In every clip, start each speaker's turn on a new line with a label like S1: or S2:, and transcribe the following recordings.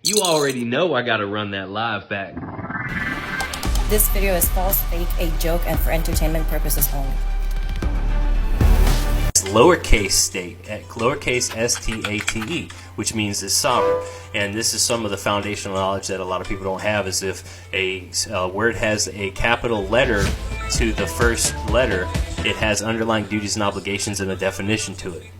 S1: You already know I gotta run that live back.
S2: This video is false, fake, a joke, and for entertainment purposes only.
S1: Lowercase state, lowercase S-T-A-T-E, which means is sovereign. And this is some of the foundational knowledge that a lot of people don't have, is if a word has a capital letter to the first letter, it has underlying duties and obligations and a definition to it.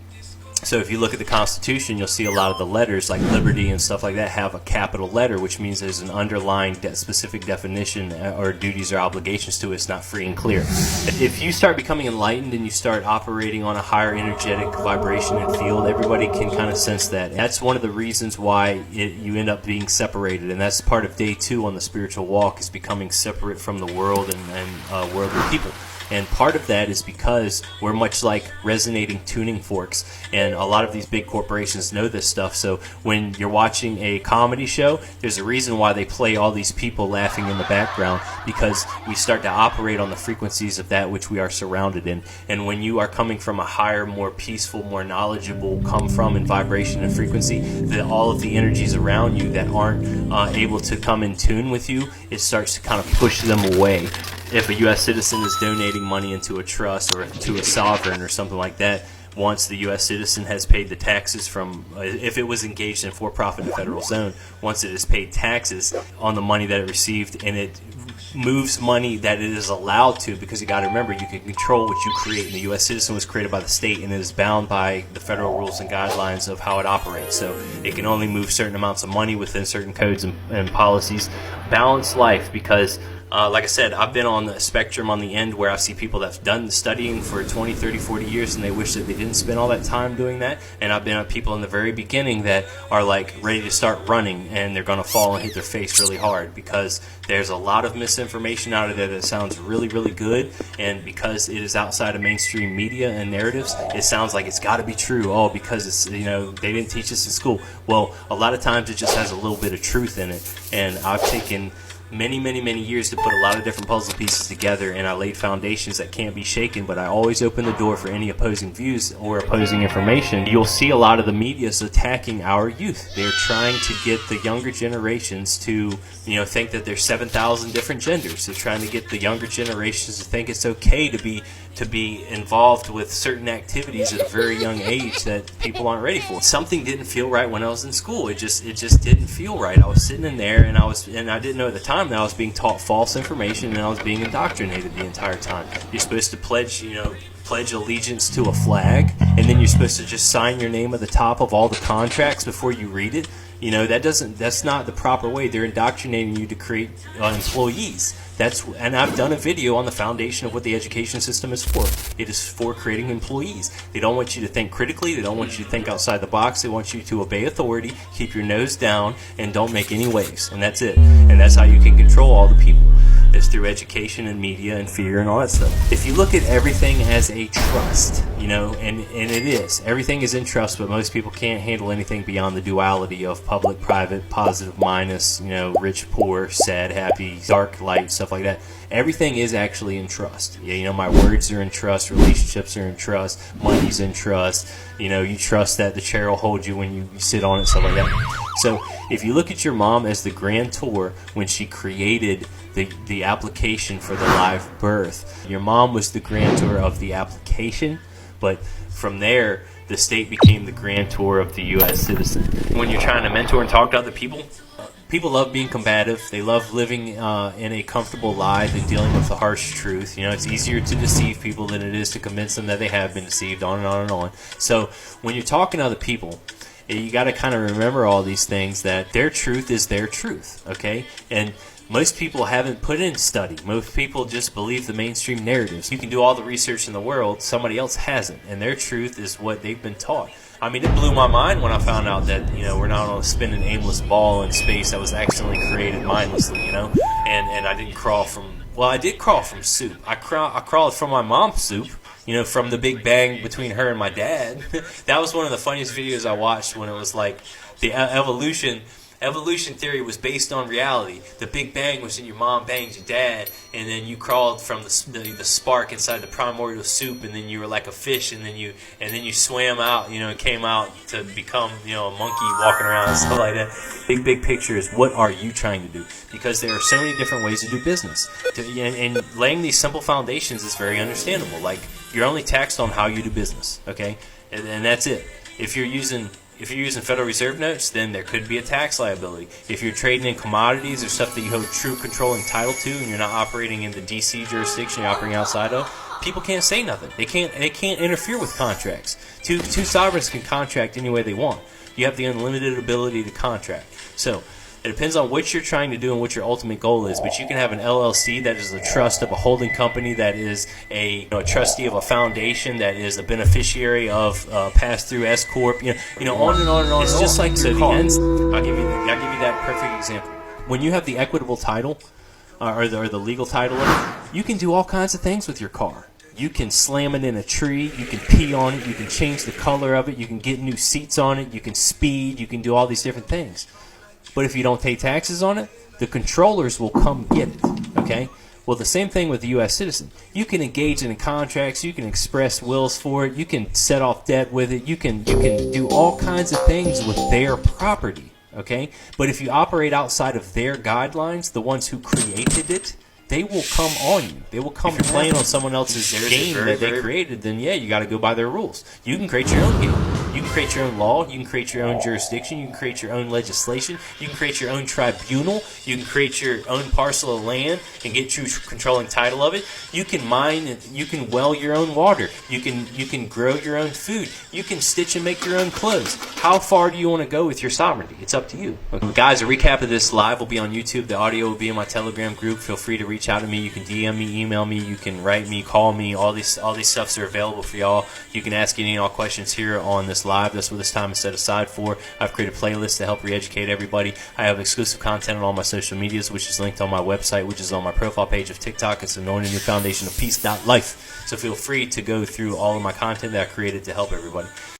S1: So if you look at the Constitution, you'll see a lot of the letters, like liberty and stuff like that, have a capital letter, which means there's an underlying specific definition or duties or obligations to it. It's not free and clear. If you start becoming enlightened and you start operating on a higher energetic vibration and field, everybody can kind of sense that. And that's one of the reasons why you end up being separated, and that's part of day 2 on the spiritual walk, is becoming separate from the world and worldly people. And part of that is because we're much like resonating tuning forks, and a lot of these big corporations know this stuff. So when you're watching a comedy show, there's a reason why they play all these people laughing in the background, because we start to operate on the frequencies of that which we are surrounded in. And when you are coming from a higher, more peaceful, more knowledgeable come from in vibration and frequency, that all of the energies around you that aren't able to come in tune with you, it starts to kind of push them away. If a U.S. citizen is donating money into a trust or to a sovereign or something like that, once the U.S. citizen has paid the taxes from, if it was engaged in for-profit and federal zone, once it has paid taxes on the money that it received, and it moves money that it is allowed to, because you got to remember, you can control what you create, and the U.S. citizen was created by the state, and it is bound by the federal rules and guidelines of how it operates. So it can only move certain amounts of money within certain codes and policies. Balanced life, because like I said, I've been on the spectrum on the end where I see people that have done studying for 20, 30, 40 years, and they wish that they didn't spend all that time doing that. And I've been on people in the very beginning that are like ready to start running, and they're going to fall and hit their face really hard, because there's a lot of misinformation out of there that sounds really, really good. And because it is outside of mainstream media and narratives, it sounds like it's got to be true. Oh, because it's, they didn't teach us in school. Well, a lot of times it just has a little bit of truth in it. And I've taken many, many, many years to put a lot of different puzzle pieces together, and I laid foundations that can't be shaken, but I always open the door for any opposing views or opposing information. You'll see a lot of the media is attacking our youth. They're trying to get the younger generations to, think that there's 7,000 different genders. They're trying to get the younger generations to think it's okay to be involved with certain activities at a very young age that people aren't ready for. Something didn't feel right when I was in school. It just didn't feel right. I was sitting in there, and I didn't know at the time that I was being taught false information, and I was being indoctrinated the entire time. You're supposed to pledge allegiance to a flag, and then you're supposed to just sign your name at the top of all the contracts before you read it. That's not the proper way. They're indoctrinating you to create employees. And I've done a video on the foundation of what the education system is for. It is for creating employees. They don't want you to think critically. They don't want you to think outside the box. They want you to obey authority, keep your nose down, and don't make any waves. And that's it. And that's how you can control all the people. It's through education and media and fear and all that stuff. If you look at everything as a trust, and it is. Everything is in trust, but most people can't handle anything beyond the duality of public, private, positive, minus, rich, poor, sad, happy, dark, light, stuff like that. Everything is actually in trust. My words are in trust, relationships are in trust, money's in trust. You trust that the chair will hold you when you sit on it, stuff like that. So if you look at your mom as the grantor when she created the application for the live birth, your mom was the grantor of the application, but from there, the state became the grantor of the U.S. citizen. When you're trying to mentor and talk to other people, people love being combative. They love living in a comfortable lie than dealing with the harsh truth. It's easier to deceive people than it is to convince them that they have been deceived, on and on and on. So when you're talking to other people, you got to kind of remember all these things, that their truth is their truth, okay? And most people haven't put in study. Most people just believe the mainstream narratives. You can do all the research in the world, somebody else hasn't, and their truth is what they've been taught. I mean, it blew my mind when I found out that, we're not on a spinning aimless ball in space that was accidentally created mindlessly, and I didn't crawl from, I did crawl from soup. I crawled from my mom's soup, from the Big Bang between her and my dad. That was one of the funniest videos I watched, when it was like the evolution Evolution theory was based on reality. The Big Bang was in your mom banged your dad, and then you crawled from the spark inside the primordial soup, and then you were like a fish, and then you swam out, and came out to become, a monkey walking around and stuff like that. Big picture is, what are you trying to do? Because there are so many different ways to do business, and laying these simple foundations is very understandable. Like, you're only taxed on how you do business, okay, and that's it. If you're using Federal Reserve notes, then there could be a tax liability. If you're trading in commodities or stuff that you hold true control and title to, and you're not operating in the D.C. jurisdiction you're operating outside of, people can't say nothing. They can't interfere with contracts. Two sovereigns can contract any way they want. You have the unlimited ability to contract. So it depends on what you're trying to do and what your ultimate goal is, but you can have an LLC that is a trust of a holding company, that is a trustee of a foundation, that is a beneficiary of pass-through S corp. On and on and on. It's just like so. The ends. I'll give you that perfect example. When you have the equitable title, or the legal title of it, you can do all kinds of things with your car. You can slam it in a tree, you can pee on it, you can change the color of it, you can get new seats on it, you can speed, you can do all these different things. But if you don't pay taxes on it, the controllers will come get it, okay? Well, the same thing with the U.S. citizen. You can engage in contracts, you can express wills for it, you can set off debt with it, you can do all kinds of things with their property, okay? But if you operate outside of their guidelines, the ones who created it, they will come on you. They will come playing on someone else's game that they created. Then you got to go by their rules. You can create your own game. You can create your own law. You can create your own jurisdiction. You can create your own legislation. You can create your own tribunal. You can create your own parcel of land and get true controlling title of it. You can mine. You can well your own water. You can grow your own food. You can stitch and make your own clothes. How far do you want to go with your sovereignty? It's up to you. Okay. Guys, a recap of this live will be on YouTube. The audio will be in my Telegram group. Feel free to reach out to me. You can DM me, email me, you can write me, call me. All these stuffs are available for y'all. You can ask any and all questions here on this live. That's what this time is set aside for. I've created playlists to help re-educate everybody. I have exclusive content on all my social medias, which is linked on my website, which is on my profile page of TikTok. It's Anointed New Foundation of Peace.life. So feel free to go through all of my content that I created to help everybody.